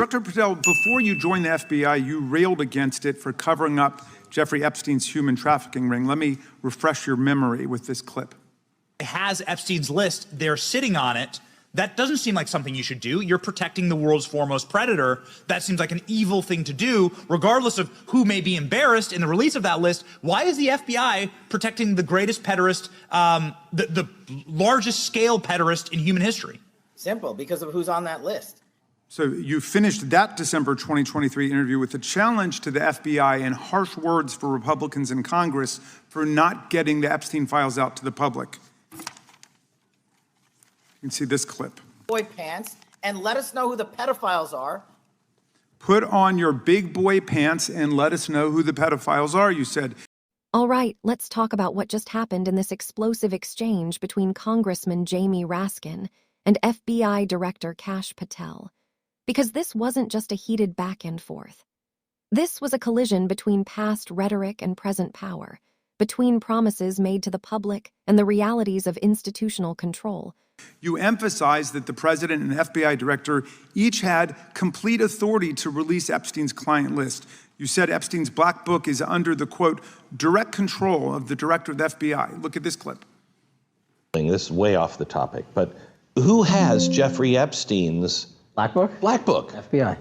Dr. Patel, before you joined the FBI, you railed against it for covering up Jeffrey Epstein's human trafficking ring. Let me refresh your memory with this clip. It has Epstein's list. They're sitting on it. That doesn't seem like something you should do. You're protecting the world's foremost predator. That seems like an evil thing to do, regardless of who may be embarrassed in the release of that list. Why is the FBI protecting the greatest pederast, the largest scale pederast in human history? Simple, because of who's on that list. So you finished that December 2023 interview with a challenge to the FBI and harsh words for Republicans in Congress for not getting the Epstein files out to the public. You can see this clip. Boy pants, and let us know who the pedophiles are. Put on your big boy pants and let us know who the pedophiles are, you said. All right, let's talk about what just happened in this explosive exchange between Congressman Jamie Raskin and FBI Director Kash Patel. Because this wasn't just a heated back and forth. This was a collision between past rhetoric and present power, between promises made to the public and the realities of institutional control. You emphasized that the president and FBI director each had complete authority to release Epstein's client list. You said Epstein's black book is under the, quote, direct control of the director of the FBI. Look at this clip. This is way off the topic, but who has Jeffrey Epstein's Black Book? Black Book? FBI.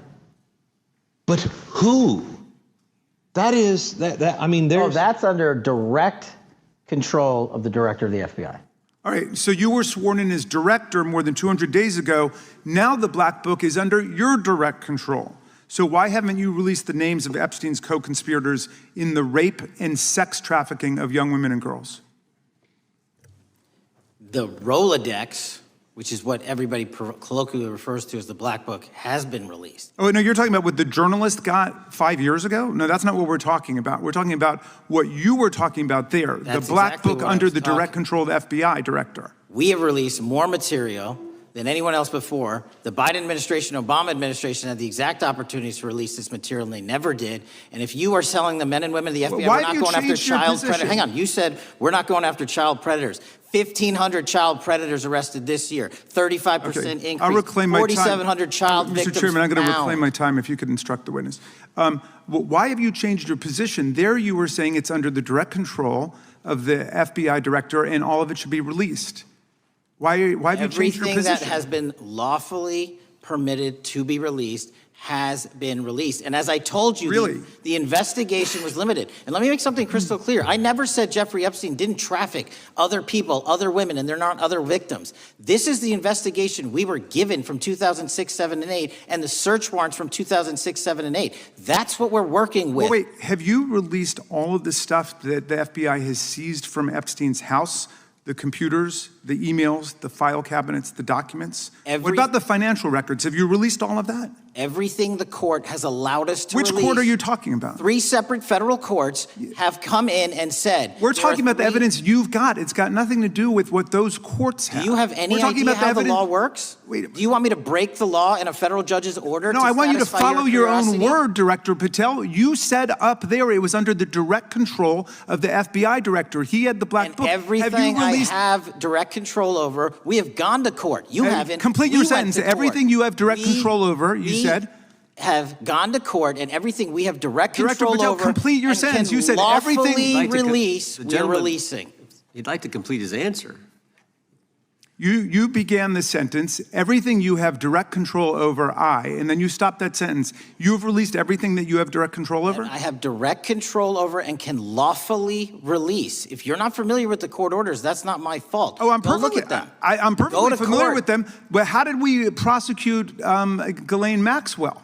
But who? That is, I mean, there's... Oh, that's under direct control of the director of the FBI. All right, so you were sworn in as director more than 200 days ago. Now the Black Book is under your direct control. So why haven't you released the names of Epstein's co-conspirators in the rape and sex trafficking of young women and girls? The Rolodex, which is what everybody colloquially refers to as the Black Book, has been released. Oh, no, you're talking about what the journalist got 5 years ago? No, that's not what we're talking about. We're talking about what you were talking about there, That's the Black exactly Book what I under was the direct talking. control of the FBI director. We have released more material than anyone else before. The Biden administration, Obama administration had the exact opportunities to release this material, and they never did. And if you are selling the men and women of the FBI, Why we're not have you going after changed your child position? predators. Hang on, you said we're not going after child predators. 1,500 child predators arrested this year, 35% increase, I'll reclaim my time. 4,700 child victims Mr. Chairman, I'm going to found. reclaim my time if you could instruct the witness. Why have you changed your position? There you were saying it's under the direct control of the FBI director and all of it should be released. Why have you changed your position? Everything that has been lawfully permitted to be released has been released. And as I told you, Really? the investigation was limited. And let me make something crystal clear. I never said Jeffrey Epstein didn't traffic other people, other women, and they're not other victims. This is the investigation we were given from 2006, 7, and 8, and the search warrants from 2006, 7, and 8. That's what we're working with. Well, wait, have you released all of the stuff that the FBI has seized from Epstein's house? The computers, the emails, the file cabinets, the documents? What about the financial records? Have you released all of that? Everything the court has allowed us to release. Which court are you talking about? 3 separate federal courts have come in and said... We're talking about the evidence you've got. It's got nothing to do with what those courts have. Do you have any idea how the law works? Wait. Do you want me to break the law in a federal judge's order? No, I want you to follow your own curiosity? word, Director Patel. You said up there it was under the direct control of the FBI director. He had the Black Book. Everything I have direct control over, we have gone to court. You haven't. Complete your sentence. Everything you have direct control over, you said. Have gone to court, and everything we have direct control Patel, over. Complete your sentence. You said everything. Release. We're releasing. He'd like to complete his answer. You began the sentence, everything you have direct control over, and then you stopped that sentence. You've released everything that you have direct control over? And I have direct control over and can lawfully release. If you're not familiar with the court orders, that's not my fault. Oh, I'm Go perfectly, look at them. I'm perfectly familiar court. with them, but how did we prosecute Ghislaine Maxwell?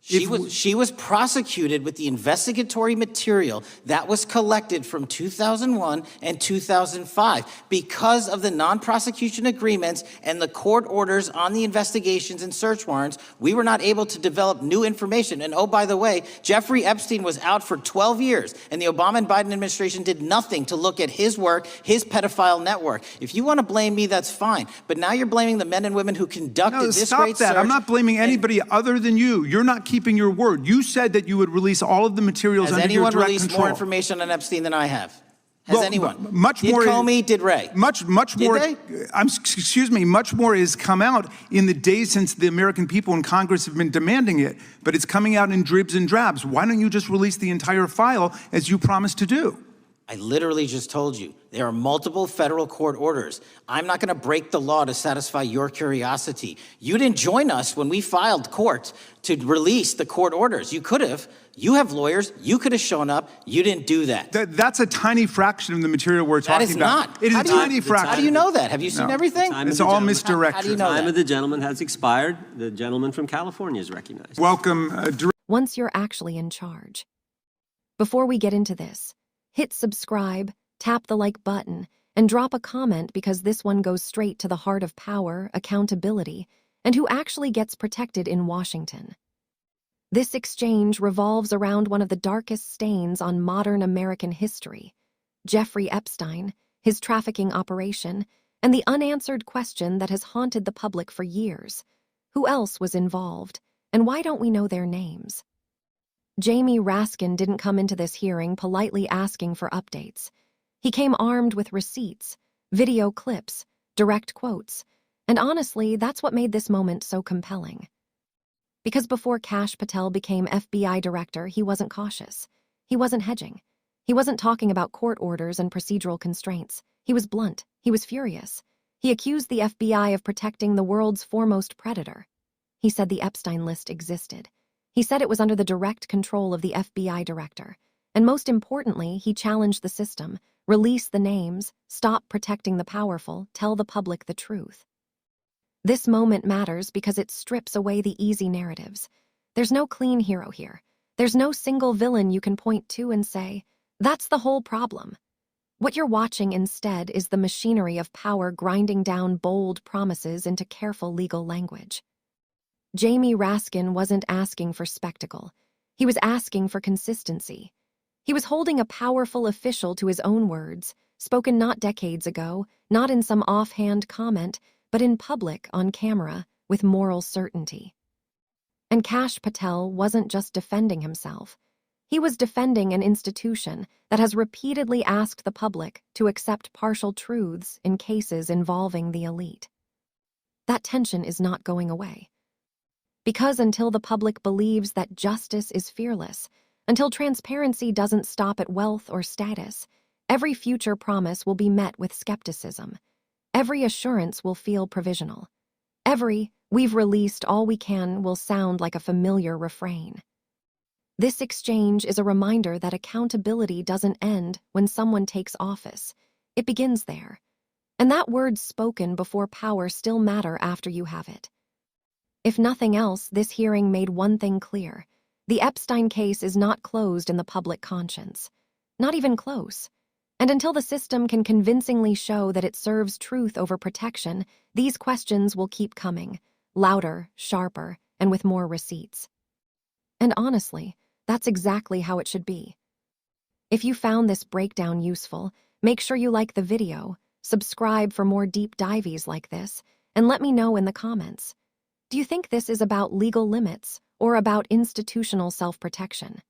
She was prosecuted with the investigatory material that was collected from 2001 and 2005 because of the non-prosecution agreements and the court orders on the investigations and search warrants. We were not able to develop new information. And oh, by the way, Jeffrey Epstein was out for 12 years, and the Obama and Biden administration did nothing to look at his work, his pedophile network. If you want to blame me, that's fine. But now you're blaming the men and women who conducted this great search. Stop that. I'm not blaming anybody other than you. You're not keeping your word. You said that you would release all of the materials under your direct control. Has anyone released more information on Epstein than I have? Has Well, anyone? much did more. Comey, did Wray? Much Did more. they? Excuse me. Much more has come out in the days since the American people in Congress have been demanding it. But it's coming out in dribs and drabs. Why don't you just release the entire file as you promised to do? I literally just told you, there are multiple federal court orders. I'm not going to break the law to satisfy your curiosity. You didn't join us when we filed court to release the court orders. You could have. You have lawyers. You could have shown up. You didn't do that. That's a tiny fraction of the material we're That talking is about. not. It is How a do you- tiny fraction. How do you know that? Have you seen No. everything? It's all misdirection. How do you know Time that? of the gentleman has expired. The gentleman from California is recognized. Welcome. Once you're actually in charge. Before we get into this, hit subscribe, tap the like button, and drop a comment because this one goes straight to the heart of power, accountability, and who actually gets protected in Washington. This exchange revolves around one of the darkest stains on modern American history, Jeffrey Epstein, his trafficking operation, and the unanswered question that has haunted the public for years. Who else was involved, and why don't we know their names? Jamie Raskin didn't come into this hearing politely asking for updates. He came armed with receipts, video clips, direct quotes, and honestly, that's what made this moment so compelling. Because before Kash Patel became FBI director, he wasn't cautious. He wasn't hedging. He wasn't talking about court orders and procedural constraints. He was blunt. He was furious. He accused the FBI of protecting the world's foremost predator. He said the Epstein list existed. He said it was under the direct control of the FBI director. And most importantly, he challenged the system, release the names, stop protecting the powerful, tell the public the truth. This moment matters because it strips away the easy narratives. There's no clean hero here. There's no single villain you can point to and say, that's the whole problem. What you're watching instead is the machinery of power grinding down bold promises into careful legal language. Jamie Raskin wasn't asking for spectacle. He was asking for consistency. He was holding a powerful official to his own words, spoken not decades ago, not in some offhand comment, but in public, on camera, with moral certainty. And Kash Patel wasn't just defending himself. He was defending an institution that has repeatedly asked the public to accept partial truths in cases involving the elite. That tension is not going away. Because until the public believes that justice is fearless, until transparency doesn't stop at wealth or status, every future promise will be met with skepticism. Every assurance will feel provisional. Every, we've released all we can, will sound like a familiar refrain. This exchange is a reminder that accountability doesn't end when someone takes office. It begins there. And that words spoken before power still matter after you have it. If nothing else, this hearing made one thing clear. The Epstein case is not closed in the public conscience. Not even close. And until the system can convincingly show that it serves truth over protection, these questions will keep coming, louder, sharper, and with more receipts. And honestly, that's exactly how it should be. If you found this breakdown useful, make sure you like the video, subscribe for more deep dives like this, and let me know in the comments. Do you think this is about legal limits or about institutional self-protection?